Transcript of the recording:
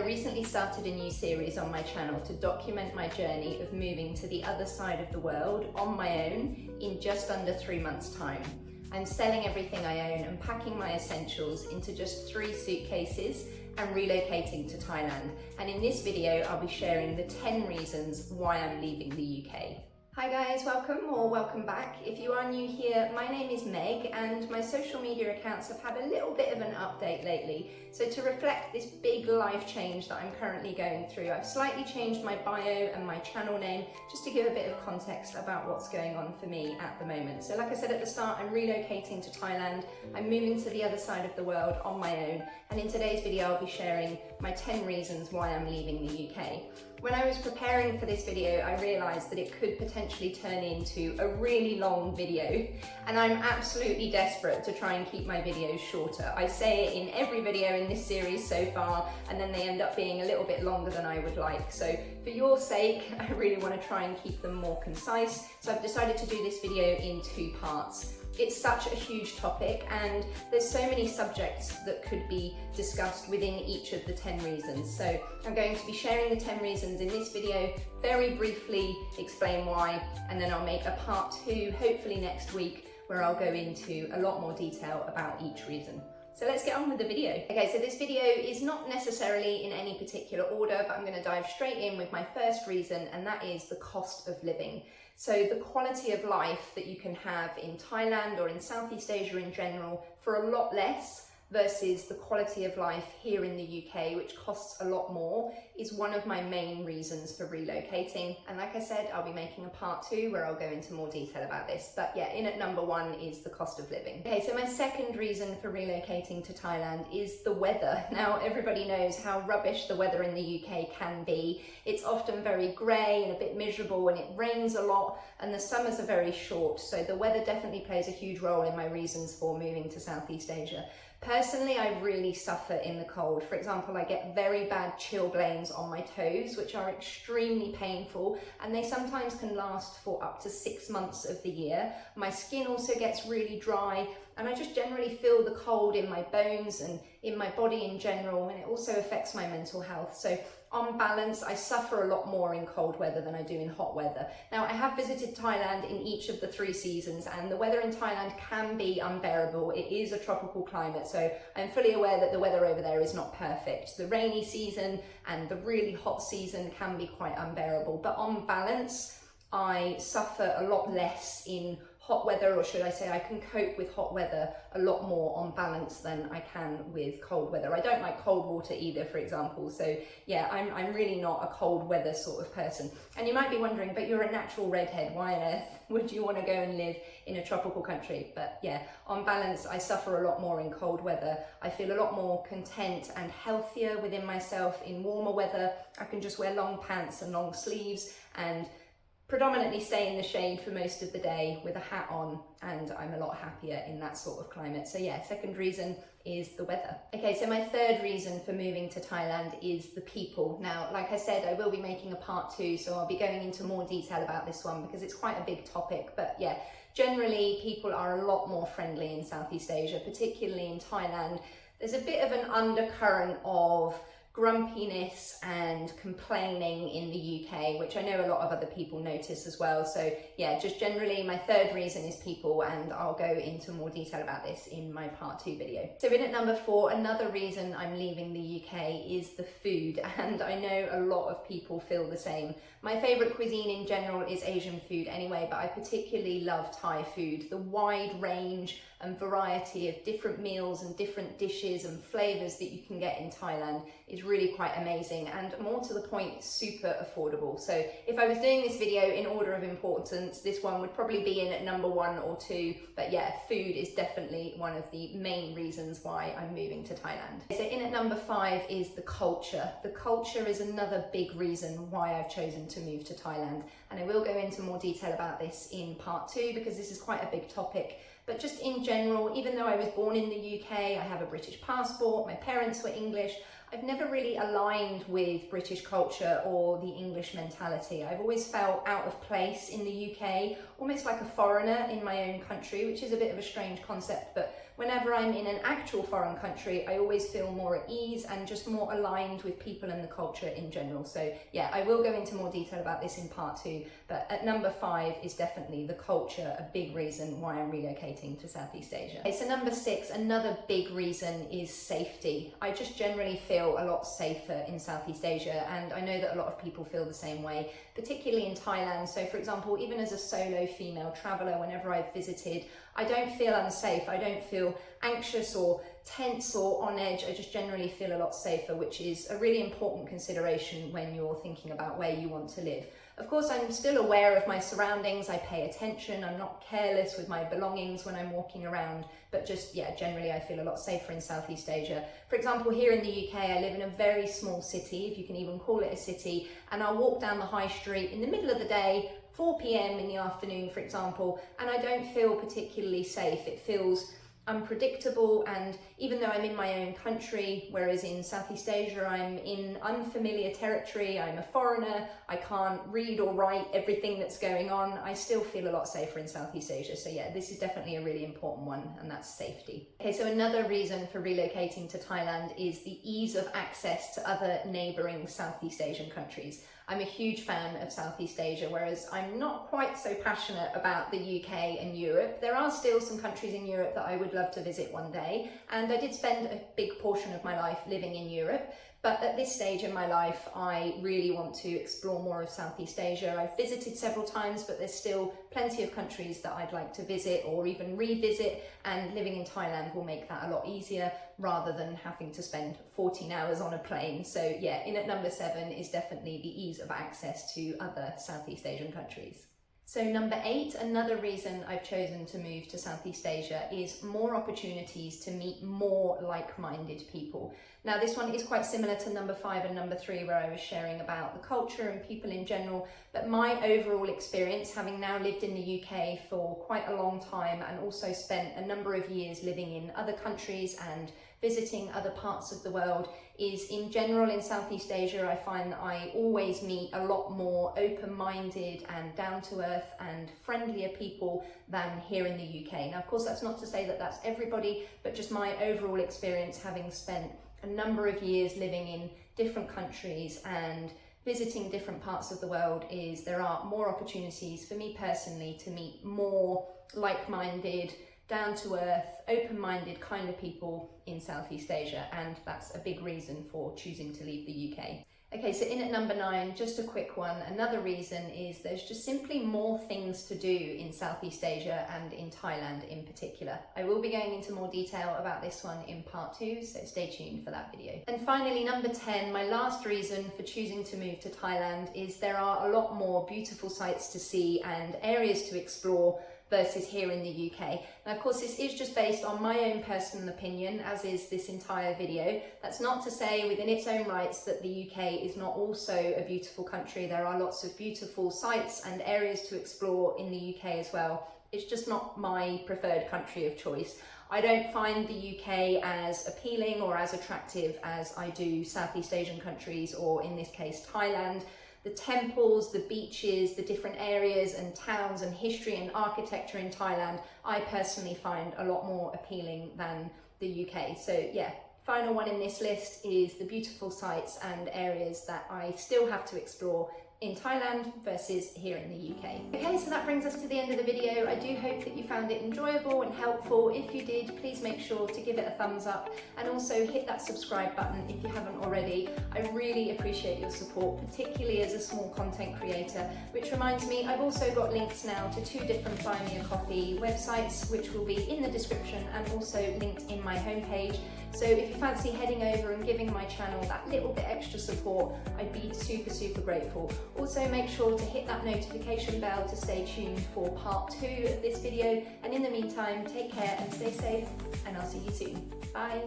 recently started a new series on my channel to document my journey of moving to the other side of the world on my own in just under 3 months' time. I'm selling everything I own and packing my essentials into just 3 suitcases and relocating to Thailand. And in this video, I'll be sharing the 10 reasons why I'm leaving the UK. Hi guys, welcome or welcome back. If you are new here, my name is Meg and my social media accounts have had a little bit of an update lately. So to reflect this big life change that I'm currently going through, I've slightly changed my bio and my channel name just to give a bit of context about what's going on for me at the moment. So like I said at the start, I'm relocating to Thailand. I'm moving to the other side of the world on my own. And in today's video, I'll be sharing my 10 reasons why I'm leaving the UK. When I was preparing for this video, I realised that it could potentially turn into a really long video, and I'm absolutely desperate to try and keep my videos shorter. I say it in every video in this series so far, and then they end up being a little bit longer than I would like. So for your sake, I really want to try and keep them more concise. So I've decided to do this video in 2 parts. It's such a huge topic and there's so many subjects that could be discussed within each of the 10 reasons. So I'm going to be sharing the 10 reasons in this video, very briefly explain why, and then I'll make a part 2 hopefully next week where I'll go into a lot more detail about each reason. So let's get on with the video. Okay, so this video is not necessarily in any particular order, but I'm going to dive straight in with my first reason, and that is the cost of living. So the quality of life that you can have in Thailand or in Southeast Asia in general for a lot less versus the quality of life here in the UK, which costs a lot more, is one of my main reasons for relocating. And like I said, I'll be making a part 2 where I'll go into more detail about this. But yeah, in at number 1 is the cost of living. Okay, so my second reason for relocating to Thailand is the weather. Now, everybody knows how rubbish the weather in the UK can be. It's often very grey and a bit miserable, and it rains a lot, and the summers are very short. So the weather definitely plays a huge role in my reasons for moving to Southeast Asia. Personally, I really suffer in the cold. For example, I get very bad chilblains on my toes, which are extremely painful, and they sometimes can last for up to 6 months of the year. My skin also gets really dry, and I just generally feel the cold in my bones and in my body in general, and it also affects my mental health. So on balance, I suffer a lot more in cold weather than I do in hot weather. Now, I have visited Thailand in each of the 3 seasons, and the weather in Thailand can be unbearable. It is a tropical climate, so I'm fully aware that the weather over there is not perfect. The rainy season and the really hot season can be quite unbearable, but on balance, I suffer a lot less in hot weather, or should I say I can cope with hot weather a lot more on balance than I can with cold weather. I don't like cold water either, for example. So yeah, I'm really not a cold weather sort of person. And you might be wondering, but you're a natural redhead, why on earth would you want to go and live in a tropical country? But yeah, on balance, I suffer a lot more in cold weather. I feel a lot more content and healthier within myself in warmer weather. I can just wear long pants and long sleeves and predominantly stay in the shade for most of the day with a hat on, and I'm a lot happier in that sort of climate. So yeah, second reason is the weather. Okay, so my third reason for moving to Thailand is the people. Now, like I said, I will be making a part 2, so I'll be going into more detail about this one because it's quite a big topic. But yeah, generally people are a lot more friendly in Southeast Asia, particularly in Thailand. There's a bit of an undercurrent of grumpiness and complaining in the UK, which I know a lot of other people notice as well. So yeah, just generally my third reason is people, and I'll go into more detail about this in my part 2 video. So in at number 4, another reason I'm leaving the UK is the food, and I know a lot of people feel the same. My favourite cuisine in general is Asian food anyway, but I particularly love Thai food. The wide range and variety of different meals and different dishes and flavours that you can get in Thailand is really quite amazing, and more to the point, super affordable. So if I was doing this video in order of importance, this one would probably be in at number 1 or 2, but yeah, food is definitely one of the main reasons why I'm moving to Thailand. So in at number 5 is the culture. The culture is another big reason why I've chosen to move to Thailand, and I will go into more detail about this in part 2 because this is quite a big topic. But just in general, even though I was born in the UK, I have a British passport, my parents were English, I've never really aligned with British culture or the English mentality. I've always felt out of place in the UK, almost like a foreigner in my own country, which is a bit of a strange concept, but whenever I'm in an actual foreign country, I always feel more at ease and just more aligned with people and the culture in general. So yeah, I will go into more detail about this in part 2, but at number 5 is definitely the culture, a big reason why I'm relocating to Southeast Asia. Okay, so number 6, another big reason is safety. I just generally feel a lot safer in Southeast Asia, and I know that a lot of people feel the same way, particularly in Thailand. So for example, even as a solo female traveller, whenever I've visited, I don't feel unsafe, I don't feel anxious or tense or on edge. I just generally feel a lot safer, which is a really important consideration when you're thinking about where you want to live. Of course, I'm still aware of my surroundings, I pay attention, I'm not careless with my belongings when I'm walking around, but just, yeah, generally I feel a lot safer in Southeast Asia. For example, here in the UK, I live in a very small city, if you can even call it a city, and I'll walk down the high street in the middle of the day, 4 p.m. in the afternoon, for example, and I don't feel particularly safe. It feels unpredictable, and even though I'm in my own country, whereas in Southeast Asia I'm in unfamiliar territory, I'm a foreigner, I can't read or write everything that's going on, I still feel a lot safer in Southeast Asia. So yeah, this is definitely a really important one, and that's safety. Okay, so another reason for relocating to Thailand is the ease of access to other neighbouring Southeast Asian countries. I'm a huge fan of Southeast Asia, whereas I'm not quite so passionate about the UK and Europe. There are still some countries in Europe that I would love to visit one day, and I did spend a big portion of my life living in Europe. But at this stage in my life, I really want to explore more of Southeast Asia. I've visited several times, but there's still plenty of countries that I'd like to visit or even revisit, and living in Thailand will make that a lot easier rather than having to spend 14 hours on a plane. So yeah, in at number 7 is definitely the ease of access to other Southeast Asian countries. So number 8, another reason I've chosen to move to Southeast Asia is more opportunities to meet more like-minded people. Now this one is quite similar to number 5 and number 3, where I was sharing about the culture and people in general, but my overall experience, having now lived in the UK for quite a long time and also spent a number of years living in other countries and visiting other parts of the world, is in general in Southeast Asia I find that I always meet a lot more open-minded and down-to-earth and friendlier people than here in the UK. Now of course that's not to say that that's everybody, but just my overall experience, having spent a number of years living in different countries and visiting different parts of the world, is there are more opportunities for me personally to meet more like-minded, down-to-earth, open-minded kind of people in Southeast Asia, and that's a big reason for choosing to leave the UK. Okay, so in at number 9, just a quick one, another reason is there's just simply more things to do in Southeast Asia and in Thailand in particular. I will be going into more detail about this one in part 2, so stay tuned for that video. And finally, number 10, my last reason for choosing to move to Thailand is there are a lot more beautiful sights to see and areas to explore versus here in the UK. Now of course this is just based on my own personal opinion, as is this entire video. That's not to say within its own rights that the UK is not also a beautiful country. There are lots of beautiful sites and areas to explore in the UK as well. It's just not my preferred country of choice. I don't find the UK as appealing or as attractive as I do Southeast Asian countries, or in this case Thailand. The temples, the beaches, the different areas and towns and history and architecture in Thailand, I personally find a lot more appealing than the UK. So yeah, final one in this list is the beautiful sites and areas that I still have to explore in Thailand versus here in the UK. Okay, so that brings us to the end of the video. I do hope that you found it enjoyable and helpful. If you did, please make sure to give it a thumbs up and also hit that subscribe button if you haven't already. I really appreciate your support, particularly as a small content creator, which reminds me, I've also got links now to 2 different Buy Me a Coffee websites, which will be in the description and also linked in my homepage. So if you fancy heading over and giving my channel that little bit extra support, I'd be super grateful. Also make sure to hit that notification bell to stay tuned for part 2 of this video, and in the meantime take care and stay safe, and I'll see you soon. Bye.